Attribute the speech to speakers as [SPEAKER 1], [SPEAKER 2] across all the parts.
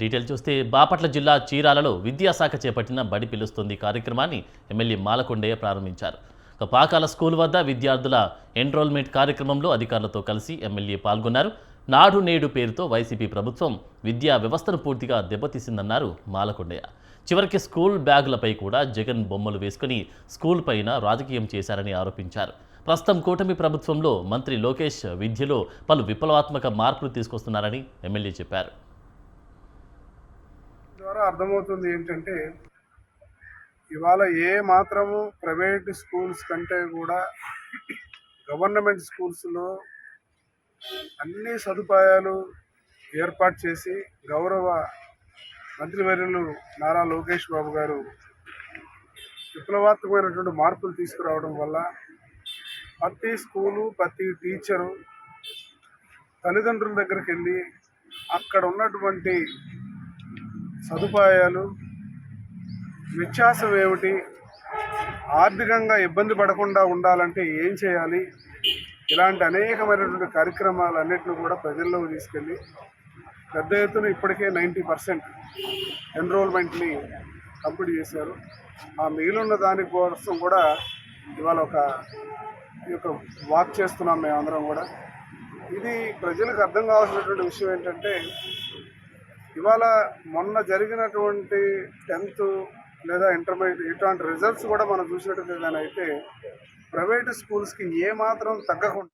[SPEAKER 1] Detail చూస్తే బాపట్ల జిల్లా చీరాలలో విద్యాశాఖ చేపట్టిన బడి పిలుస్తుంది కార్యక్రమాన్ని ఎమ్మెల్యే మాలకొండయ్య ప్రారంభించారు. పాకాల స్కూల్ వద్ద విద్యార్థుల ఎన్రోల్మెంట్ కార్యక్రమంలో అధికారులతో కలిసి ఎమ్మెల్యే పాల్గొన్నారు. నాడు నేడు పేరుతో వైసీపీ ప్రభుత్వం విద్యా వ్యవస్థను పూర్తిగా దెబ్బతీసిందన్నారు మాలకొండయ్య. చివరికి స్కూల్ బ్యాగులపై కూడా జగన్ బొమ్మలు వేసుకుని స్కూల్ పైన రాజకీయం చేశారని ఆరోపించారు. ప్రస్తుతం కూటమి ప్రభుత్వంలో మంత్రి లోకేష్ విద్యలో పలు విప్లవాత్మక మార్పులు తీసుకొస్తున్నారని ఎమ్మెల్యే చెప్పారు.
[SPEAKER 2] ద్వారా అర్థమవుతుంది ఏంటంటే ఇవాళ ఏ మాత్రము ప్రైవేట్ స్కూల్స్ కంటే కూడా గవర్నమెంట్ స్కూల్స్లో అన్ని సదుపాయాలు ఏర్పాటు చేసి గౌరవ మంత్రివర్యులు నారా లోకేష్ బాబు గారు విప్లవాత్మకమైనటువంటి మార్పులు తీసుకురావడం వల్ల ప్రతి స్కూలు ప్రతి టీచరు తల్లిదండ్రుల దగ్గరికి వెళ్ళి అక్కడ ఉన్నటువంటి సదుపాయాలు వ్యత్యాసం ఏమిటి, ఆర్థికంగా ఇబ్బంది పడకుండా ఉండాలంటే ఏం చేయాలి, ఇలాంటి అనేకమైనటువంటి కార్యక్రమాలన్నింటినీ కూడా ప్రజల్లోకి తీసుకెళ్ళి పెద్ద ఎత్తున ఇప్పటికే 90% ఎన్రోల్మెంట్ని కంప్లీట్ చేశారు. ఆ మిగిలిన దానికోసం కూడా ఇవాళ ఈ యొక్క వాక్ చేస్తున్నాం మేమందరం కూడా. ఇది ప్రజలకు అర్థం కావాల్సినటువంటి విషయం ఏంటంటే ఇవాళ మొన్న జరిగినటువంటి 10th లేదా ఇంటర్మీడియట్ ఇటువంటి రిజల్ట్స్ కూడా మనం చూసినట్టుగానైతే ప్రైవేట్ స్కూల్స్కి ఏమాత్రం తగ్గకుండా.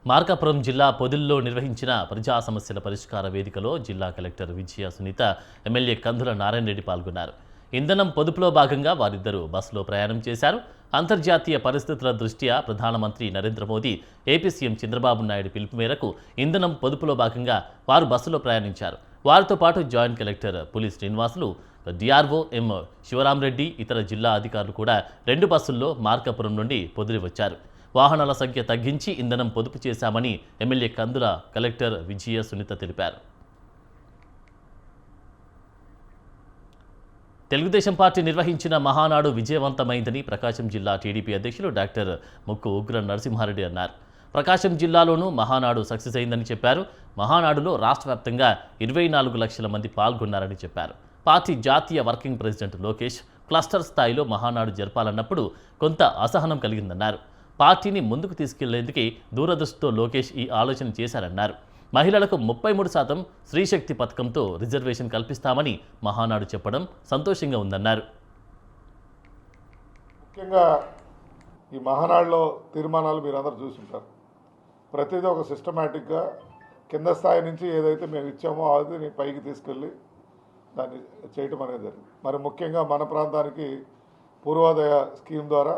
[SPEAKER 1] మార్కాపురం జిల్లా పొదిల్లో నిర్వహించిన ప్రజా సమస్యల పరిష్కార వేదికలో జిల్లా కలెక్టర్ విజయ సునీత, ఎమ్మెల్యే కందుల నారాయణ రెడ్డి పాల్గొన్నారు. ఇంధనం పొదుపులో భాగంగా వారిద్దరూ బస్సులో ప్రయాణం చేశారు. అంతర్జాతీయ పరిస్థితుల దృష్ట్యా ప్రధానమంత్రి నరేంద్ర మోదీ, ఏపీ సీఎం చంద్రబాబు నాయుడు పిలుపు మేరకు ఇంధనం పొదుపులో భాగంగా వారు బస్సులో ప్రయాణించారు. వారితో పాటు జాయింట్ కలెక్టర్ పులి శ్రీనివాసులు, డిఆర్ఓ ఎం శివరామరెడ్డి, ఇతర జిల్లా అధికారులు కూడా 2 బస్సుల్లో మార్కాపురం నుండి పొదిలి వచ్చారు. వాహనాల సంఖ్య తగ్గించి ఇంధనం పొదుపు చేశామని ఎమ్మెల్యే కందుల కలెక్టర్ విజయ సునీత తెలిపారు. తెలుగుదేశం పార్టీ నిర్వహించిన మహానాడు విజయవంతమైందని ప్రకాశం జిల్లా టీడీపీ అధ్యక్షులు డాక్టర్ ముక్కు ఉగ్ర నరసింహారెడ్డి అన్నారు. ప్రకాశం జిల్లాలోనూ మహానాడు సక్సెస్ అయిందని చెప్పారు. మహానాడులో రాష్ట్ర వ్యాప్తంగా 24 లక్షల మంది పాల్గొన్నారని చెప్పారు. పార్టీ జాతీయ వర్కింగ్ ప్రెసిడెంట్ లోకేష్ క్లస్టర్ స్థాయిలో మహానాడు జరపాలన్నప్పుడు కొంత అసహనం కలిగిందన్నారు. పార్టీని ముందుకు తీసుకెళ్లేందుకే దూరదృష్టితో లోకేష్ ఈ ఆలోచన చేశారన్నారు. మహిళలకు 33% స్త్రీశక్తి పథకంతో రిజర్వేషన్ కల్పిస్తామని మహానాడు చెప్పడం సంతోషంగా ఉందన్నారు.
[SPEAKER 3] ముఖ్యంగా ఈ మహానాడులో తీర్మానాలు మీరందరూ చూసుంటారు. ప్రతిదీ ఒక సిస్టమేటిక్గా కింద స్థాయి నుంచి ఏదైతే మేము ఇచ్చామో అది పైకి తీసుకెళ్ళి దాన్ని చేయటం అనేది జరిగింది. మరి ముఖ్యంగా మన ప్రాంతానికి పూర్వోదయ స్కీమ్ ద్వారా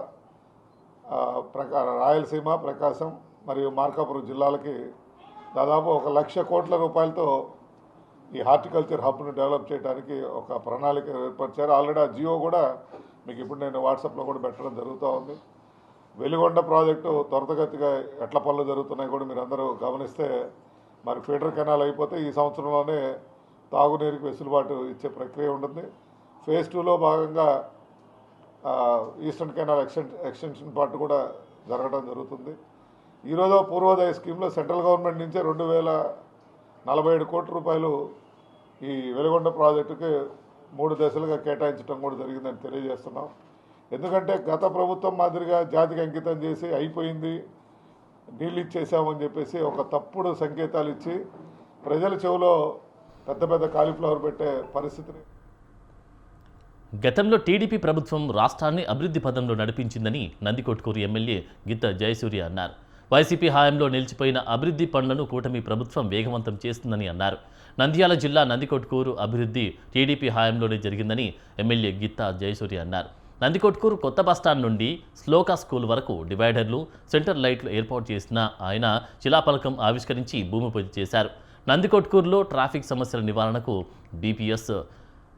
[SPEAKER 3] రాయలసీమ, ప్రకాశం మరియు మార్కాపురం జిల్లాలకి దాదాపు 1 లక్ష కోట్ల రూపాయలతో ఈ హార్టికల్చర్ హబ్ను డెవలప్ చేయడానికి ఒక ప్రణాళిక ఏర్పరిచారు. ఆల్రెడీ ఆ జియో కూడా మీకు ఇప్పుడు నేను వాట్సాప్లో కూడా పెట్టడం జరుగుతూ ఉంది. వెలిగొండ ప్రాజెక్టు త్వరితగతిగా ఎట్ల పనులు జరుగుతున్నాయి కూడా మీరు అందరూ గమనిస్తే మరి ఫీడర్ కెనాల్ అయిపోతే ఈ సంవత్సరంలోనే తాగునీరుకి వెసులుబాటు ఇచ్చే ప్రక్రియ ఉంటుంది. ఫేజ్ 2లో భాగంగా ఈస్టర్న్ కెనాల్ ఎక్స్టెన్షన్ పార్ట్ కూడా జరగడం జరుగుతుంది. ఈరోజు పూర్వోదయ స్కీమ్లో సెంట్రల్ గవర్నమెంట్ నుంచే 2047 కోట్ల రూపాయలు ఈ వెలిగొండ ప్రాజెక్టుకి 3 దశలుగా కేటాయించడం కూడా జరిగిందని తెలియజేస్తున్నాం. ఎందుకంటే గత ప్రభుత్వం మాదిరిగా జాతికి అంకితం చేసి అయిపోయింది, నీళ్ళు ఇచ్చేసామని చెప్పేసి ఒక తప్పుడు సంకేతాలు ఇచ్చి ప్రజల చెవిలో పెద్ద పెద్ద కాలీఫ్లవర్ పెట్టే పరిస్థితిని.
[SPEAKER 1] గతంలో టీడీపీ ప్రభుత్వం రాష్ట్రాన్ని అభివృద్ధి పదంలో నడిపించిందని నందికొట్కూరు ఎమ్మెల్యే గిత్త జయసూర్య అన్నారు. వైసీపీ హయాంలో నిలిచిపోయిన అభివృద్ధి పనులను కూటమి ప్రభుత్వం వేగవంతం చేస్తుందని అన్నారు. నంద్యాల జిల్లా నందికొట్కూరు అభివృద్ధి టీడీపీ హయాంలోనే జరిగిందని ఎమ్మెల్యే గిత్త జయసూర్య అన్నారు. నందికొట్కూరు కొత్త బస్టాండ్ నుండి శ్లోకా స్కూల్ వరకు డివైడర్లు, సెంటర్ లైట్లు ఏర్పాటు చేసిన ఆయన శిలాఫలకం ఆవిష్కరించి భూమి పూజ చేశారు. నందికొట్కూరులో ట్రాఫిక్ సమస్యల నివారణకు బీపీఎస్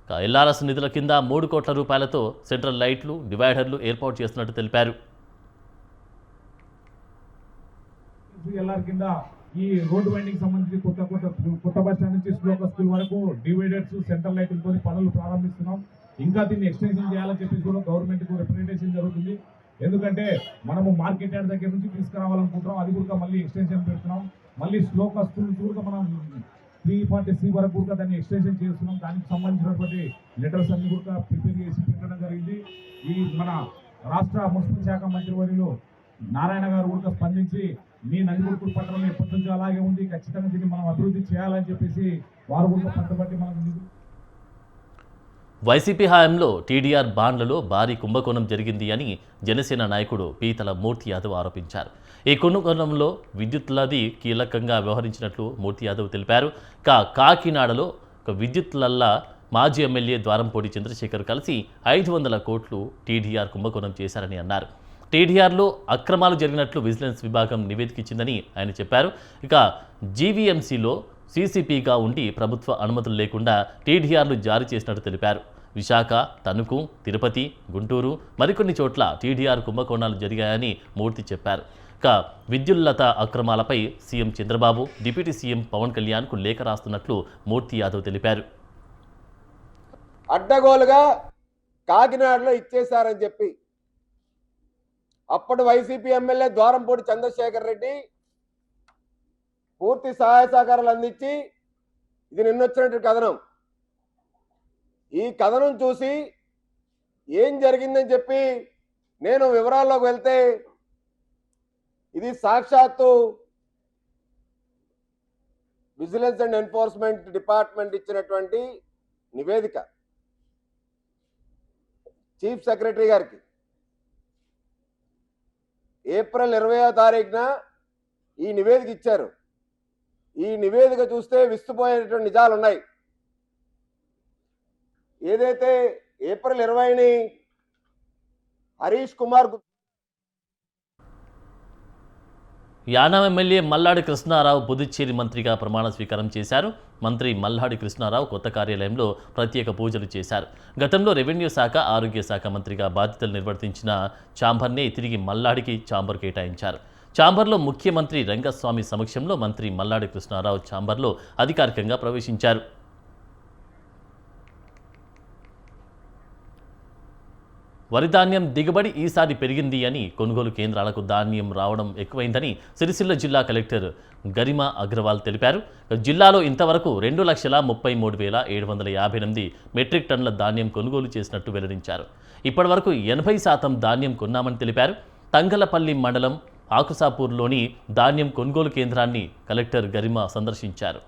[SPEAKER 1] ఎల్ఆర్ఎస్ నిధుల కింద 3 కోట్ల రూపాయలతో సెంట్రల్ లైట్లు, డివైడర్లు ఏర్పాటు చేస్తున్నట్టు తెలిపారు.
[SPEAKER 4] కింద ఈ రోడ్డు వైండింగ్ సంబంధించి కొత్త బస్ స్టాండ్ నుంచి శ్లోక స్కూల్ వరకు డివైడర్స్, సెంట్రల్ లైట్లతో పనులు ప్రారంభిస్తున్నాం. ఇంకా దీన్ని ఎక్స్టెన్షన్ చేయాలని చెప్పేసి కూడా గవర్నమెంట్కు రిప్రజెంటేషన్ జరుగుతుంది. ఎందుకంటే మనము మార్కెట్ యార్డ్ దగ్గర నుంచి తీసుకురావాలనుకుంటున్నాం, అది కూడా మళ్ళీ ఎక్స్టెన్షన్ పెడుతున్నాం. మళ్ళీ శ్లోక స్కూల్ కూడా మనం 340C వరకు కూడా దాన్ని ఎక్స్టెన్షన్ చేస్తున్నాం. దానికి సంబంధించినటువంటి లెటర్స్ అన్ని కూడా ప్రిపేర్ చేసి పెట్టడం జరిగింది. ఈ మన రాష్ట్ర మున్సిపల్ శాఖ మంత్రివర్యులు నారాయణ గారు కూడా స్పందించి మీ నందికొట్కూరు పట్టణం ఎప్పటి నుంచో అలాగే ఉంది, ఖచ్చితంగా దీన్ని మనం అభివృద్ధి చేయాలని చెప్పేసి వారు కూడా పట్టుబట్టి మనకు
[SPEAKER 1] వైసీపీ హయాంలో టీడీఆర్ బాండ్లలో భారీ కుంభకోణం జరిగింది అని జనసేన నాయకుడు పీతల మూర్తి యాదవ్ ఆరోపించారు. ఈ కుంభకోణంలో విద్యుత్లది కీలకంగా వ్యవహరించినట్లు మూర్తి యాదవ్ తెలిపారు. కాకినాడలో ఒక విద్యుత్లల్లా మాజీ ఎమ్మెల్యే ద్వారంపూడి చంద్రశేఖర్ కలిసి 500 కోట్లు టీడీఆర్ కుంభకోణం చేశారని అన్నారు. టీడీఆర్లో అక్రమాలు జరిగినట్లు విజిలెన్స్ విభాగం నివేదిక ఇచ్చిందని ఆయన చెప్పారు. ఇక జీవీఎంసీలో సీసీపీగా ఉండి ప్రభుత్వ అనుమతులు లేకుండా టీడీఆర్లు జారీ చేసినట్టు తెలిపారు. విశాఖ, తణుకు, తిరుపతి, గుంటూరు మరికొన్ని చోట్ల టీడీఆర్ కుంభకోణాలు జరిగాయని మూర్తి చెప్పారు. ఇక విద్యుల్లత అక్రమాలపై CM Chandrababu, deputy CM Pawan కళ్యాణ్కు లేఖ రాస్తున్నట్లు మూర్తి యాదవ్ తెలిపారు.
[SPEAKER 5] అడ్డగోలుగా కాకినాడలో ఇచ్చేశారని చెప్పి అప్పటి వైసీపీ ఎమ్మెల్యే ద్వారంపూడి చంద్రశేఖర్ రెడ్డి పూర్తి సహాయ సహకారాలు అందించి, ఇది నిన్నొచ్చినట్టు కథనం. ఈ కథనం చూసి ఏం జరిగిందని చెప్పి నేను వివరాల్లోకి వెళ్తే ఇది సాక్షాత్తు విజిలెన్స్ అండ్ ఎన్ఫోర్స్మెంట్ డిపార్ట్మెంట్ ఇచ్చినటువంటి నివేదిక చీఫ్ సెక్రటరీ గారికి ఏప్రిల్ 20వ తారీఖున ఈ నివేదిక ఇచ్చారు. ఈ నివేదిక చూస్తే విస్తుపోయేటువంటి నిజాలు ఉన్నాయి. ఏదైతే ఏప్రిల్ 20ని హరీష్ కుమార్
[SPEAKER 1] యానాం ఎమ్మెల్యే మల్లాడి కృష్ణారావు పుదుచ్చేరి మంత్రిగా ప్రమాణ స్వీకారం చేశారు. మంత్రి మల్లాడి కృష్ణారావు కొత్త కార్యాలయంలో ప్రత్యేక పూజలు చేశారు. గతంలో రెవెన్యూ శాఖ, ఆరోగ్య శాఖ మంత్రిగా బాధ్యతలు నిర్వర్తించిన ఛాంబర్నే తిరిగి మల్లాడికి ఛాంబర్ కేటాయించారు. ఛాంబర్లో ముఖ్యమంత్రి రంగస్వామి సమక్షంలో మంత్రి మల్లాడి కృష్ణారావు ఛాంబర్లో అధికారికంగా ప్రవేశించారు. వరి ధాన్యం దిగుబడి ఈసారి పెరిగింది అని, కొనుగోలు కేంద్రాలకు ధాన్యం రావడం ఎక్కువైందని సిరిసిల్ల జిల్లా కలెక్టర్ గరిమా అగ్రవాల్ తెలిపారు. జిల్లాలో ఇంతవరకు 2,33,758 మెట్రిక్ టన్నుల ధాన్యం కొనుగోలు చేసినట్టు వెల్లడించారు. ఇప్పటివరకు 80% ధాన్యం కొన్నామని తెలిపారు. తంగలపల్లి మండలం ఆకుసాపూర్లోని ధాన్యం కొనుగోలు కేంద్రాన్ని కలెక్టర్ గరిమా సందర్శించారు.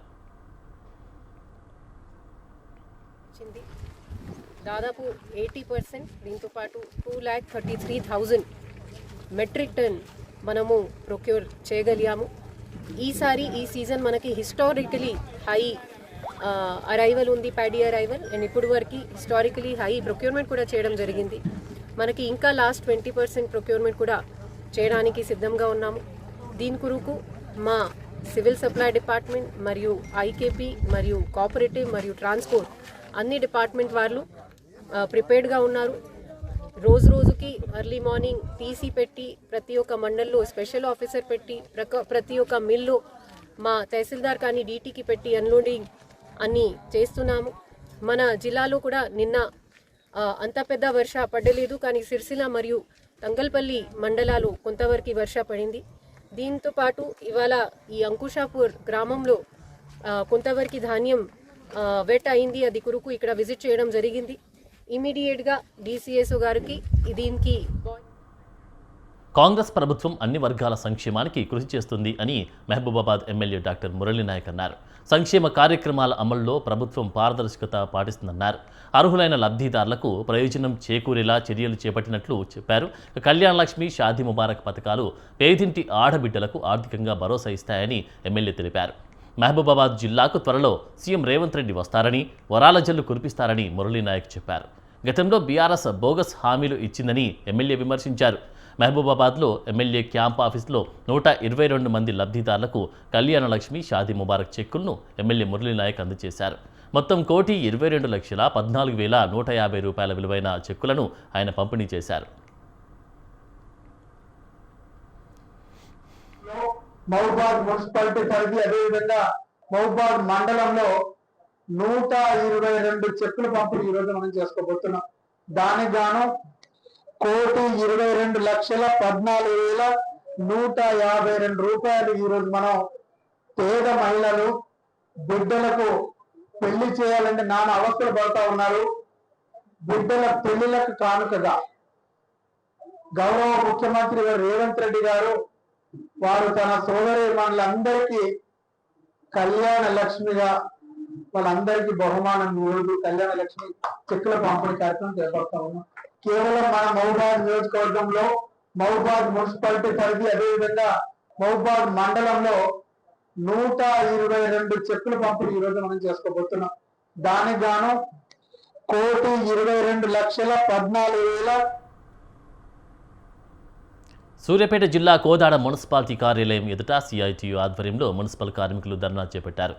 [SPEAKER 6] దాదాపు 80%, దీంతో పాటు 2,33,000 మెట్రిక్ టన్ మనము ప్రొక్యూర్ చేయగలిగాము. ఈసారి ఈ సీజన్ మనకి హిస్టారికలీ హై అరైవల్ ఉంది, ప్యాడీ అరైవల్, అండ్ ఇప్పుడు వరకు హిస్టారికలీ హై ప్రొక్యూర్మెంట్ కూడా చేయడం జరిగింది. మనకి ఇంకా లాస్ట్ 20% ప్రొక్యూర్మెంట్ కూడా చేయడానికి సిద్ధంగా ఉన్నాము. దీని కొరకు మా సివిల్ సప్లై డిపార్ట్మెంట్ మరియు ఐకేపీ మరియు కోఆపరేటివ్ మరియు ట్రాన్స్పోర్ట్ అన్ని డిపార్ట్మెంట్ వాళ్ళు ప్రిపేర్డ్గా ఉన్నారు. రోజుకి ఎర్లీ మార్నింగ్ టీసీ పెట్టి ప్రతి ఒక్క మండల్లో స్పెషల్ ఆఫీసర్ పెట్టి ప్రతి ఒక్క మిల్లు మా తహసీల్దార్ కానీ డీటీకి పెట్టి అన్లోడింగ్ అన్నీ చేస్తున్నాము. మన జిల్లాలో కూడా నిన్న అంత పెద్ద వర్ష పడలేదు, కానీ సిరిసిల్ల మరియు తంగల్పల్లి మండలాలు కొంతవరకు వర్ష పడింది. దీంతో పాటు ఇవాళ ఈ అంకుషాపూర్ గ్రామంలో కొంతవరకు ధాన్యం వెట్ అయింది. అది కొరకు ఇక్కడ విజిట్ చేయడం జరిగింది. ఇమీడియట్గా డీసీఎస్ఓ గారికి దీనికి
[SPEAKER 1] కాంగ్రెస్ ప్రభుత్వం అన్ని వర్గాల సంక్షేమానికి కృషి చేస్తుంది అని మహబూబాబాద్ ఎమ్మెల్యే డాక్టర్ మురళీ నాయక్ అన్నారు. సంక్షేమ కార్యక్రమాల అమల్లో ప్రభుత్వం పారదర్శకత పాటిస్తుందన్నారు. అర్హులైన లబ్ధిదారులకు ప్రయోజనం చేకూరేలా చర్యలు చేపట్టినట్లు చెప్పారు. కళ్యాణ లక్ష్మి, షాదీ ముబారక్ పథకాలు పేదింటి ఆడబిడ్డలకు ఆర్థికంగా భరోసా ఇస్తాయని ఎమ్మెల్యే తెలిపారు. మహబూబాబాద్ జిల్లాకు త్వరలో సీఎం రేవంత్ రెడ్డి వస్తారని, వరాల జల్లు కురిపిస్తారని మురళీ నాయక్ చెప్పారు. గతంలో బీఆర్ఎస్ బోగస్ హామీలు ఇచ్చిందని ఎమ్మెల్యే విమర్శించారు. మహబూబాబాద్లో ఎమ్మెల్యే క్యాంప్ ఆఫీస్లో 122 మంది లబ్ధిదారులకు కళ్యాణ లక్ష్మి, షాదీ ముబారక్ చెక్కులను ఎమ్మెల్యే మురళీ నాయక్ అందజేశారు. మొత్తం 1,22,14,150 రూపాయల విలువైన చెక్కులను ఆయన పంపిణీ చేశారు.
[SPEAKER 7] మహబూబాద్ మున్సిపాలిటీ పరిధి, అదేవిధంగా మహబూబాద్ మండలంలో 122 చెక్కుల పంపిణీ ఈ రోజు మనం చేసుకోబోతున్నాం. దానికి గాను 1,22,14,152 రూపాయలు ఈ రోజు మనం పేద మహిళలు, బిడ్డలకు పెళ్లి చేయాలంటే నాన్న అవస్థలు పడుతూ ఉన్నారు. బిడ్డల పెళ్లిలకు కానుకగా గౌరవ ముఖ్యమంత్రి గారు రేవంత్ రెడ్డి గారు వారు తన సోదరీమణులందరికీ కళ్యాణ లక్ష్మిగా వాళ్ళందరికీ బహుమానం రోజు కళ్యాణ లక్ష్మి చెక్కుల పంపిణీ కార్యక్రమం చేపడతా ఉన్నాం. కేవలం మన మహబూబాద్ నియోజకవర్గంలో మహబూబాద్ మున్సిపాలిటీ పరిధి అదేవిధంగా మహబూబాద్ మండలంలో 122 చెక్కుల పంపిణీ ఈ రోజు మనం చేసుకోబోతున్నాం. దానికి గాను 1,22,14,000
[SPEAKER 1] సూర్యాపేట జిల్లా కోదాడ మున్సిపాలిటీ కార్యాలయం ఎదుట సిఐటియు ఆధ్వర్యంలో మున్సిపల్ కార్మికులు ధర్నా చేపట్టారు.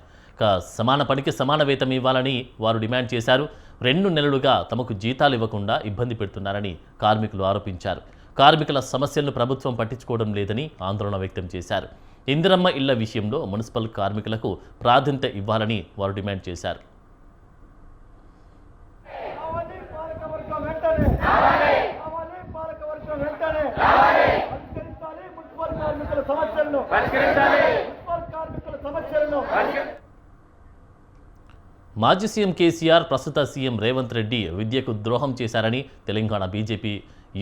[SPEAKER 1] సమాన పనికి సమాన వేతనం ఇవ్వాలని వారు డిమాండ్ చేశారు. 2 నెలలుగా తమకు జీతాలు ఇవ్వకుండా ఇబ్బంది పెడుతున్నారని కార్మికులు ఆరోపించారు. కార్మికుల సమస్యలను ప్రభుత్వం పట్టించుకోవడం లేదని ఆందోళన వ్యక్తం చేశారు. ఇందిరమ్మ ఇళ్ల విషయంలో మున్సిపల్ కార్మికులకు ప్రాధాన్యత ఇవ్వాలని వారు డిమాండ్ చేశారు. మాజీ సీఎం కేసీఆర్ ప్రస్తుత సీఎం రేవంత్ రెడ్డి విద్యకు ద్రోహం చేశారని తెలంగాణ బీజేపీ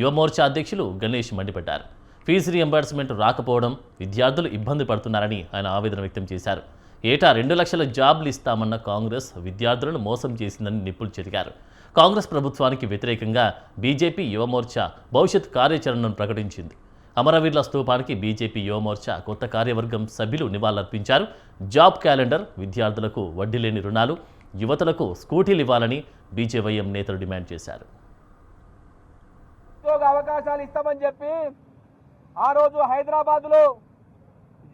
[SPEAKER 1] యువమోర్చా అధ్యక్షులు గణేష్ మండిపడ్డారు. ఫీజు రియంబర్స్మెంట్ రాకపోవడం విద్యార్థులు ఇబ్బంది పడుతున్నారని ఆయన ఆవేదన వ్యక్తం చేశారు. ఏటా 2 లక్షల జాబ్లు ఇస్తామన్న కాంగ్రెస్ విద్యార్థులను మోసం చేసిందని నిప్పులు చెరిగారు. కాంగ్రెస్ ప్రభుత్వానికి వ్యతిరేకంగా బీజేపీ యువమోర్చా భవిష్యత్ కార్యాచరణను ప్రకటించింది. అమరవీరుల స్తూపానికి బీజేపీ యువమోర్చా కొత్త కార్యవర్గం సభ్యులు నివాళులర్పించారు. జాబ్ క్యాలెండర్, విద్యార్థులకు వడ్డీ లేని రుణాలు, యువతలకు స్కూటీలు ఇవ్వాలని బీజేవైఎం నేతలు డిమాండ్ చేశారు.
[SPEAKER 8] ఉద్యోగ అవకాశాలు ఇస్తామని చెప్పి ఆ రోజు హైదరాబాద్లో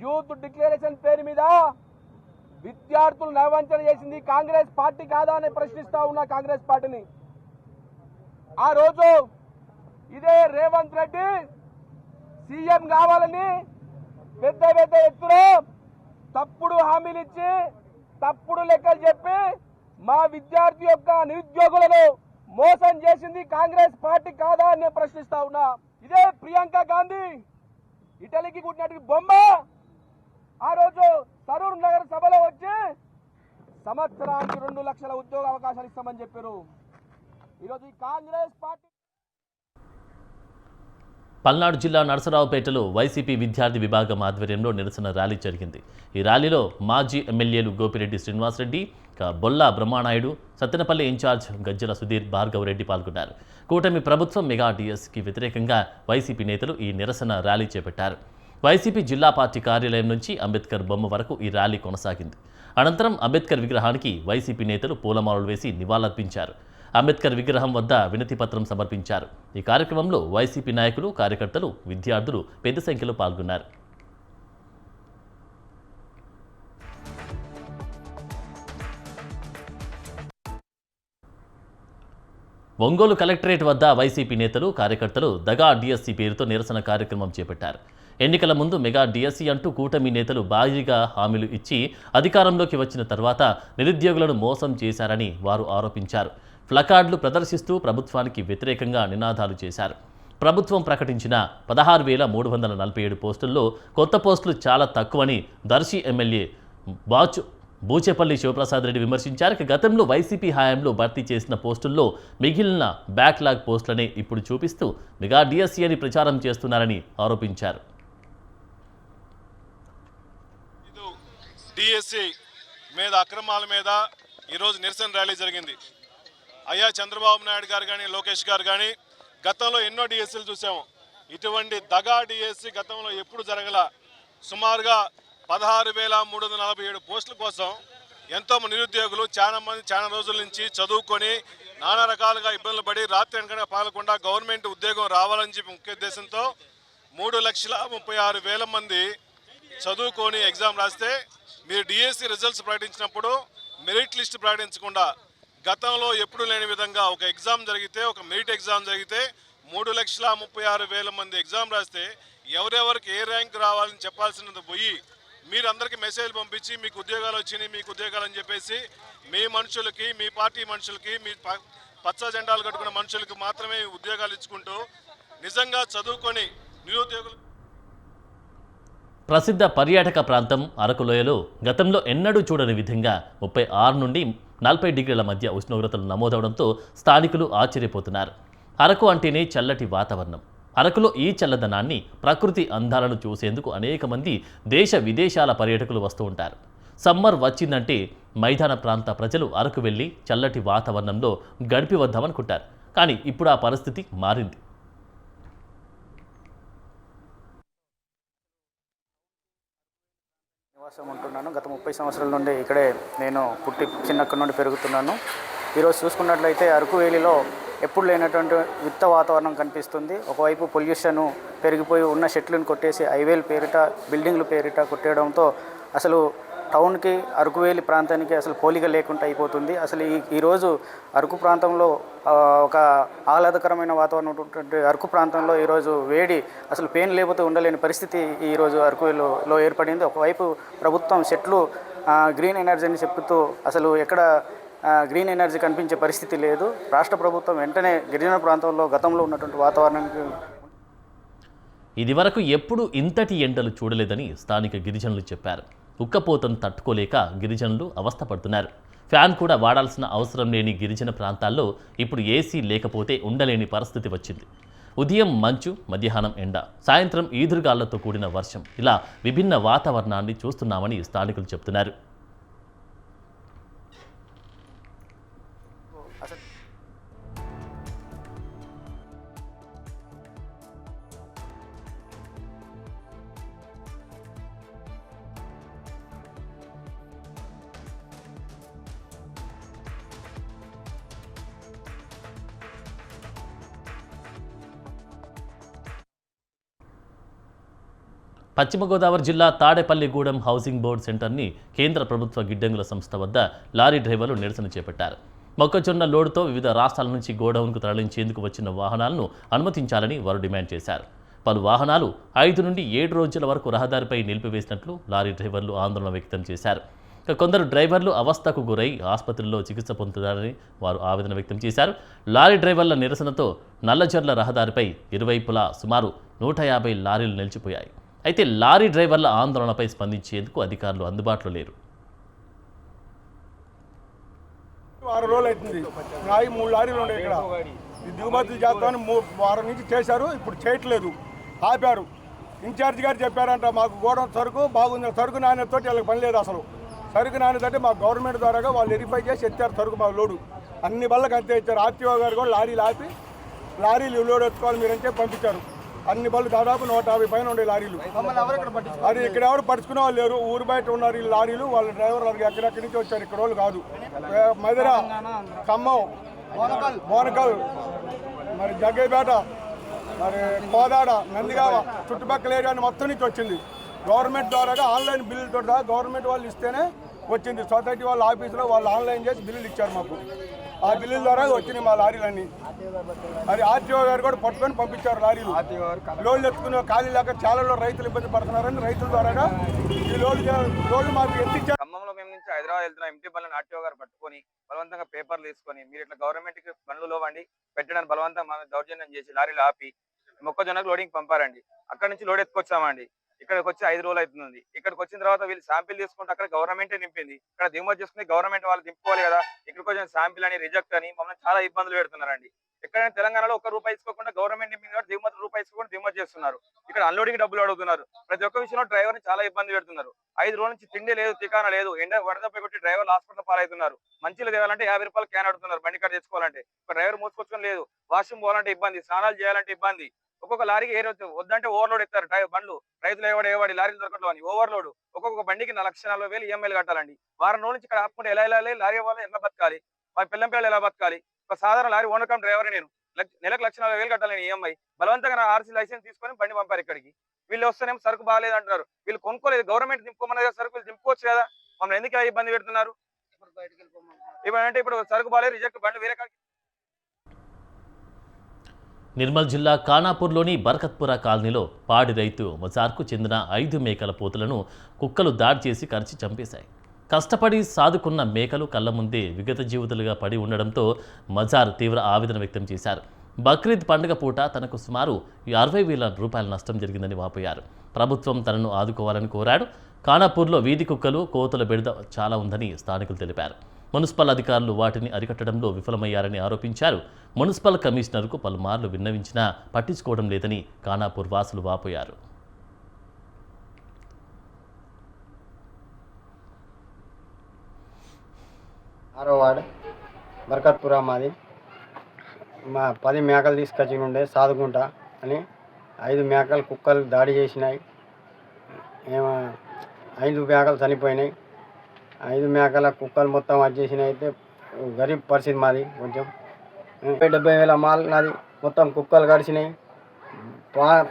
[SPEAKER 8] యూత్ డిక్లరేషన్ పేరు మీద విద్యార్థులు నయవంచన చేసింది కాంగ్రెస్ పార్టీ కాదా అని ప్రశ్నిస్తా ఉన్న కాంగ్రెస్ పార్టీని. ఆ రోజు ఇదే రేవంత్ రెడ్డి సీఎం కావాలని పెద్ద పెద్ద ఎత్తున తప్పుడు హామీలు ఇచ్చి తప్పుడు లెక్కలు చెప్పి మా విద్యార్థి యొక్క నిరుద్యోగులను మోసం చేసింది కాంగ్రెస్ పార్టీ కాదా అని ప్రశ్నిస్తా ఉన్నా. ఇదే ప్రియాంక గాంధీ ఇటలీకి కుట్టినట్టు బొమ్మ ఆ రోజు సరూర్ నగర్ సభలో వచ్చి సంవత్సరానికి 2 లక్షల ఉద్యోగ అవకాశాలు ఇస్తామని చెప్పారు. ఈరోజు ఈ కాంగ్రెస్ పార్టీ
[SPEAKER 1] పల్నాడు జిల్లా నరసరావుపేటలో వైసీపీ విద్యార్థి విభాగం ఆధ్వర్యంలో నిరసన ర్యాలీ జరిగింది. ఈ ర్యాలీలో మాజీ ఎమ్మెల్యేలు గోపిరెడ్డి శ్రీనివాసరెడ్డి, బొల్లా బ్రహ్మానాయుడు, సత్తెనపల్లి ఇన్ఛార్జ్ గజ్జల సుధీర్ భార్గవరెడ్డి పాల్గొన్నారు. కూటమి ప్రభుత్వం మెగా డిఎస్కి వ్యతిరేకంగా వైసీపీ నేతలు ఈ నిరసన ర్యాలీ చేపట్టారు. వైసీపీ జిల్లా పార్టీ కార్యాలయం నుంచి అంబేద్కర్ బొమ్మ వరకు ఈ ర్యాలీ కొనసాగింది. అనంతరం అంబేద్కర్ విగ్రహానికి వైసీపీ నేతలు పూలమాలలు వేసి నివాళులర్పించారు. అంబేద్కర్ విగ్రహం వద్ద వినతి పత్రం సమర్పించారు. ఈ కార్యక్రమంలో వైసీపీ నాయకులు, కార్యకర్తలు, విద్యార్థులు పెద్ద సంఖ్యలో పాల్గొన్నారు. ఒంగోలు కలెక్టరేట్ వద్ద వైసీపీ నేతలు, కార్యకర్తలు దగా డిఎస్సీ పేరుతో నిరసన కార్యక్రమం చేపట్టారు. ఎన్నికల ముందు మెగా డిఎస్సీ అంటూ కూటమి నేతలు భారీగా హామీలు ఇచ్చి అధికారంలోకి వచ్చిన తర్వాత నిరుద్యోగులను మోసం చేశారని వారు ఆరోపించారు. ప్లకార్డులు ప్రదర్శిస్తూ ప్రభుత్వానికి వ్యతిరేకంగా నినాదాలు చేశారు. ప్రభుత్వం ప్రకటించిన 16,347 పోస్టుల్లో కొత్త పోస్టులు చాలా తక్కువని దర్శి ఎమ్మెల్యే బూచేపల్లి శివప్రసాద్ రెడ్డి విమర్శించారు. గతంలో వైసీపీ హయాంలో భర్తీ చేసిన పోస్టుల్లో మిగిలిన బ్యాక్లాగ్ పోస్టులనే ఇప్పుడు చూపిస్తూ మెగా డిఎస్సీ అని ప్రచారం చేస్తున్నారని ఆరోపించారు.
[SPEAKER 9] డిఎస్సీ మీద అక్రమాల మీద ఈరోజు నిరసన ర్యాలీ జరిగింది. అయ్యా చంద్రబాబు నాయుడు గారు కానీ, లోకేష్ గారు కానీ గతంలో ఎన్నో డిఎస్సీలు చూసాము. ఇటువంటి దగా డిఎస్సీ గతంలో ఎప్పుడు జరగల. సుమారుగా 16,347 పోస్టుల కోసం ఎంతోమంది నిరుద్యోగులు చాలా రోజుల నుంచి చదువుకొని నానా రకాలుగా ఇబ్బందులు పడి రాత్రి వెనక పాల్గొకుండా గవర్నమెంట్ ఉద్యోగం రావాలని చెప్పి ముఖ్య ఉద్దేశంతో 3,36,000 మంది చదువుకొని ఎగ్జామ్ రాస్తే మీరు డిఎస్సీ రిజల్ట్స్ ప్రకటించినప్పుడు మెరిట్ లిస్ట్ ప్రకటించకుండా గతంలో ఎప్పుడు లేని విధంగా ఒక ఎగ్జామ్ జరిగితే, ఒక మెరిట్ ఎగ్జామ్ జరిగితే 3,36,000 మంది ఎగ్జామ్ రాస్తే ఎవరెవరికి ఏ ర్యాంక్ రావాలని చెప్పాల్సినది పోయి మీరందరికీ మెసేజ్ పంపించి మీకు ఉద్యోగాలు వచ్చినాయి, మీకు ఉద్యోగాలు అని చెప్పేసి మీ మనుషులకి, మీ పార్టీ మనుషులకి, మీ పచ్చ జెండాలు కట్టుకున్న మనుషులకి మాత్రమే ఉద్యోగాలు ఇచ్చుకుంటూ నిజంగా చదువుకొని నిరుద్యోగులు
[SPEAKER 1] ప్రసిద్ధ పర్యాటక ప్రాంతం అరకులోయలో గతంలో ఎన్నడూ చూడని విధంగా 36 నుండి 40 డిగ్రీల మధ్య ఉష్ణోగ్రతలు నమోదవడంతో స్థానికులు ఆశ్చర్యపోతున్నారు. అరకు అంటేనే చల్లటి వాతావరణం. అరకులో ఈ చల్లదనాన్ని, ప్రకృతి అందాలను చూసేందుకు అనేక మంది దేశ విదేశాల పర్యాటకులు వస్తూ ఉంటారు. సమ్మర్ వచ్చిందంటే మైదాన ప్రాంత ప్రజలు అరకు వెళ్ళి చల్లటి వాతావరణంలో గడిపి వద్దామనుకుంటారు. కానీ ఇప్పుడు ఆ పరిస్థితి మారింది.
[SPEAKER 10] నివాసం ఉంటున్నాను. గత 30 సంవత్సరాల నుండి ఇక్కడే నేను పుట్టి చిన్నక్కడి నుండి పెరుగుతున్నాను. ఈరోజు చూసుకున్నట్లయితే అరకు వేలిలో ఎప్పుడు లేనటువంటి విత్త వాతావరణం కనిపిస్తుంది. ఒకవైపు పొల్యూషన్ పెరిగిపోయి ఉన్న చెట్లను కొట్టేసి హైవేల పేరిట, బిల్డింగ్ల పేరిట కొట్టేయడంతో అసలు టౌన్కి అరకువేలి ప్రాంతానికి అసలు పోలిక లేకుండా అయిపోతుంది. అసలు ఈరోజు అరకు ప్రాంతంలో ఒక ఆహ్లాదకరమైన వాతావరణం ఉన్నటువంటి అరకు ప్రాంతంలో ఈరోజు వేడి అసలు పెయిన్ లేకపోతే ఉండలేని పరిస్థితి ఈరోజు అరకువేలిలో ఏర్పడింది. ఒకవైపు ప్రభుత్వం చెట్లు గ్రీన్ ఎనర్జీని చెప్తూ అసలు ఎక్కడ గ్రీన్ ఎనర్జీ కనిపించే పరిస్థితి లేదు. రాష్ట్ర ప్రభుత్వం వెంటనే గిరిజన ప్రాంతంలో గతంలో ఉన్నటువంటి వాతావరణానికి
[SPEAKER 1] ఇదివరకు ఎప్పుడూ ఇంతటి ఎండలు చూడలేదని స్థానిక గిరిజనులు చెప్పారు. ఉక్కపోతను తట్టుకోలేక గిరిజనులు అవస్థపడుతున్నారు. ఫ్యాన్ కూడా వాడాల్సిన అవసరం లేని గిరిజన ప్రాంతాల్లో ఇప్పుడు ఏసీ లేకపోతే ఉండలేని పరిస్థితి వచ్చింది. ఉదయం మంచు, మధ్యాహ్నం ఎండ, సాయంత్రం ఈదురుగాళ్లతో కూడిన వర్షం, ఇలా విభిన్న వాతావరణాన్ని చూస్తున్నామని స్థానికులు చెబుతున్నారు. పశ్చిమ గోదావరి జిల్లా తాడేపల్లిగూడెం హౌసింగ్ బోర్డు సెంటర్ని కేంద్ర ప్రభుత్వ గిడ్డంగుల సంస్థ వద్ద లారీ డ్రైవర్లు నిరసన చేపట్టారు. మొక్కజొన్న లోడుతో వివిధ రాష్ట్రాల నుంచి గోడౌన్కు తరలించేందుకు వచ్చిన వాహనాలను అనుమతించాలని వారు డిమాండ్ చేశారు. పలు వాహనాలు 5 నుండి 7 రోజుల వరకు రహదారిపై నిలిపివేసినట్లు లారీ డ్రైవర్లు ఆందోళన వ్యక్తం చేశారు. కొందరు డ్రైవర్లు అవస్థకు గురై ఆసుపత్రుల్లో చికిత్స పొందుతున్నారని వారు ఆవేదన వ్యక్తం చేశారు. లారీ డ్రైవర్ల నిరసనతో నల్లజర్ల రహదారిపై ఇరువైపులా సుమారు 150 లారీలు నిలిచిపోయాయి. అయితే లారీ డ్రైవర్ల ఆందోళనపై స్పందించేందుకు అధికారులు అందుబాటులో లేరు.
[SPEAKER 2] 6 రోజులు అవుతుంది. 3 లారీలు ఉన్నాయి ఇక్కడ. దిగుమతులు చేస్తామని 3 వారం నుంచి చేశారు, ఇప్పుడు చేయట్లేదు, ఆపారు. ఇన్ఛార్జ్ గారు చెప్పారంట మాకు గోడౌన్ సరుకు బాగుంది, సరుకు నాణ్యతతో వీళ్ళకి పని లేదు. అసలు సరుకు నాణ్యత అంటే మాకు గవర్నమెంట్ ద్వారాగా వాళ్ళు వెరిఫై చేసి ఎత్తారు సరుకు, మాకు లోడు అన్ని బళ్ళకి అంతే ఇచ్చారు. ఆర్టీఓ గారు కూడా లారీలు ఆపి లారీలు లోడ్ ఎత్తుకోవాలి మీరంటే పంపించారు. అన్ని బళ్ళు దాదాపు 150 పైన ఉండే లారీలు. అది ఇక్కడ ఎవరు పడుచుకునే వాళ్ళు లేరు, ఊరు బయట ఉన్నారు ఈ లారీలు. వాళ్ళ డ్రైవర్ ఎక్కడెక్కడి నుంచి వచ్చారు, ఇక్కడ వాళ్ళు కాదు. మధిర, ఖమ్మం, బోనకల్, మరి జగ్గైపేట, మరి కోదాడ, నందిగామ చుట్టుపక్కల ఏరియా మొత్తం నుంచి వచ్చింది. గవర్నమెంట్ ద్వారాగా ఆన్లైన్ బిల్లుతో గవర్నమెంట్ వాళ్ళు ఇస్తేనే వచ్చింది. సొసైటీ వాళ్ళ ఆఫీసులో వాళ్ళు ఆన్లైన్ చేసి బిల్లులు ఇచ్చారు మాకు. ఆ బిల్లుల ద్వారా వచ్చినాయి మా లారీలన్నీ. అది ఆర్టీఓ గారు కూడా పట్టుకొని పంపించారు లారీలు. లోన్లు ఎత్తుకునే ఖాళీ లేక చాలా రైతులు ఇబ్బంది పడుతున్నారని రైతుల ద్వారా ఈ లోన్లు మాకు ఎత్తిచ్చారు.
[SPEAKER 10] ఖమ్మంలో మేము నుంచి హైదరాబాద్ వెళ్తున్నాం. ఎంటీ బండ్లను ఆర్టీఓ గారు పట్టుకొని బలవంతంగా పేపర్లు తీసుకొని మీరు ఇట్లా గవర్నమెంట్కి బండ్లు లోవండి పెట్టడానికి బలవంతంగా మా దౌర్జన్యం చేసి లారీలు ఆపి మొక్కజొన్నకు లోడింగ్ పంపారండి. అక్కడ నుంచి లోడ్ ఎత్తుకొచ్చామండి. ఇక్కడికి వచ్చి 5 రోజులు అవుతుంది. ఇక్కడికి వచ్చిన తర్వాత వీళ్ళు శాంపిల్ తీసుకుంటే అక్కడ గవర్నమెంటే నింపింది. ఇక్కడ దిగుమతి చేసుకుని గవర్నమెంట్ వాళ్ళు దింపుకోవాలి కదా. ఇక్కడికి వచ్చిన శాంపిల్ అని రిజెక్ట్ అని మమ్మల్ని చాలా ఇబ్బందులు పెడుతున్నారండి. ఎక్కడైనా తెలంగాణలో ₹1 తీసుకోకుండా గవర్నమెంట్ నింపింది కాబట్టి దిగుమతి ₹1 తీసుకోకుండా దిగుమతి చేస్తున్నారు. ఇక్కడ అన్లోడింగ్ డబ్బులు అడుగుతున్నారు. ప్రతి ఒక్క విషయంలో డ్రైవర్ని చాలా ఇబ్బంది పెడుతున్నారు. 5 రోజుల నుంచి తిండి లేదు, తికానా లేదు, ఎండ వడదపై కొట్టి డ్రైవర్లు హాస్పిటల్ పాలవుతున్నారు. మంచిలు తేవాలంటే ₹50 క్యాన్ అడుగుతున్నారు. బండి కాడ తెచ్చుకోవాలంటే ఒక డ్రైవర్ మోసుకొచ్చుకొని లేదు. వాష్రూమ్ పోవాలంటే ఇబ్బంది, స్నానాలు చేయాలంటే ఇబ్బంది. ఒక్కొక్క లారీకి వద్దంటే ఓవర్లోడ్ ఎత్తారు బండ్లు. రైతులు ఏవాడి లారీలు దొరకట్లు అని ఓవర్లోడ్. ఒక్కొక్క బండికి 1,40,000 ఈఎంఐలు కట్టాలండి. వారం రోజుల నుంచి ఇక్కడ ఆపుకుంటే ఎలా లారీ వాళ్ళు ఎలా బతకాలి, వాళ్ళ పిల్లం పిల్లలు ఎలా బతకాలి? ఒక సాధారణ లారీ ఓనర్ కమ్ డ్రైవర్ నేను నెలకు 1,40,000 కట్టాలని ఈఎంఐ. బలవంతంగా నా ఆర్సీ లైసెన్స్ తీసుకొని బండి పంపారు ఇక్కడికి. వీళ్ళు వస్తేనేమో సరుకు బాగాలేదు అంటున్నారు. వీళ్ళు కొనుక్కోలేదు, గవర్నమెంట్ దింపుకోమన్నది సరుకులు దింపుకోవచ్చు కదా. మమ్మల్ని ఎందుకు ఇలా ఇబ్బంది పెడుతున్నారు? ఇప్పుడంటే ఇప్పుడు సరుకు బాగాలేదు, రిజెక్ట్ బండి వేరే కాడికి.
[SPEAKER 1] నిర్మల్ జిల్లా ఖానాపూర్లోని బర్కత్పురా కాలనీలో పాడి రైతు మజార్కు చెందిన 5 మేకల పోతులను కుక్కలు దాడి చేసి కరిచి చంపేశాయి. కష్టపడి సాదుకున్న మేకలు కళ్ళ ముందే విగత జీవితాలుగా పడి ఉండడంతో మజార్ తీవ్ర ఆవేదన వ్యక్తం చేశారు. బక్రీద్ పండుగ పూట తనకు సుమారు ₹60,000 నష్టం జరిగిందని వాపోయారు. ప్రభుత్వం తనను ఆదుకోవాలని కోరాడు. ఖానాపూర్లో వీధి కుక్కలు, కోతుల బెడద చాలా ఉందని స్థానికులు తెలిపారు. మున్సిపల్ అధికారులు వాటిని అరికట్టడంలో విఫలమయ్యారని ఆరోపించారు. మున్సిపల్ కమిషనర్కు పలుమార్లు విన్నవించినా పట్టించుకోవడం లేదని ఖానాపూర్ వాసులు వాపోయారు.
[SPEAKER 11] ఆరో వార్డు బర్కత్పురా మాది. మా 10 మేకలు తీసుకొచ్చి ఉండే సాదుకుంటా అని 5 మేకలు కుక్కలు దాడి చేసినాయి. 5 మేకలు చనిపోయినాయి. 5 మేకల కుక్కలు మొత్తం వచ్చేసినాయి. అయితే గరీబ్ పరిస్థితి మాది. కొంచెం 70,000 మాల్ నాది. మొత్తం కుక్కలు గడిచినాయి.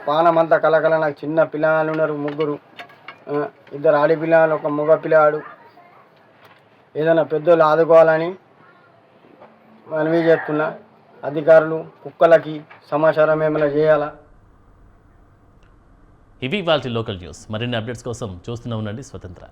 [SPEAKER 11] పానమంతా కలకల. నాకు చిన్న పిల్లలు ఉన్నారు, 3. 2 ఆడపిల్లలు, 1 మగ పిల్లాడు. ఏదైనా పెద్దోళ్ళు ఆదుకోవాలని మనవి చేస్తున్నా. అధికారులు కుక్కలకి సమాచారం ఏమైనా చేయాలా?
[SPEAKER 1] ఇవి ఇవాల్టి లోకల్ న్యూస్. మరిన్ని అప్డేట్స్ కోసం చూస్తూనే ఉండండి స్వతంత్ర.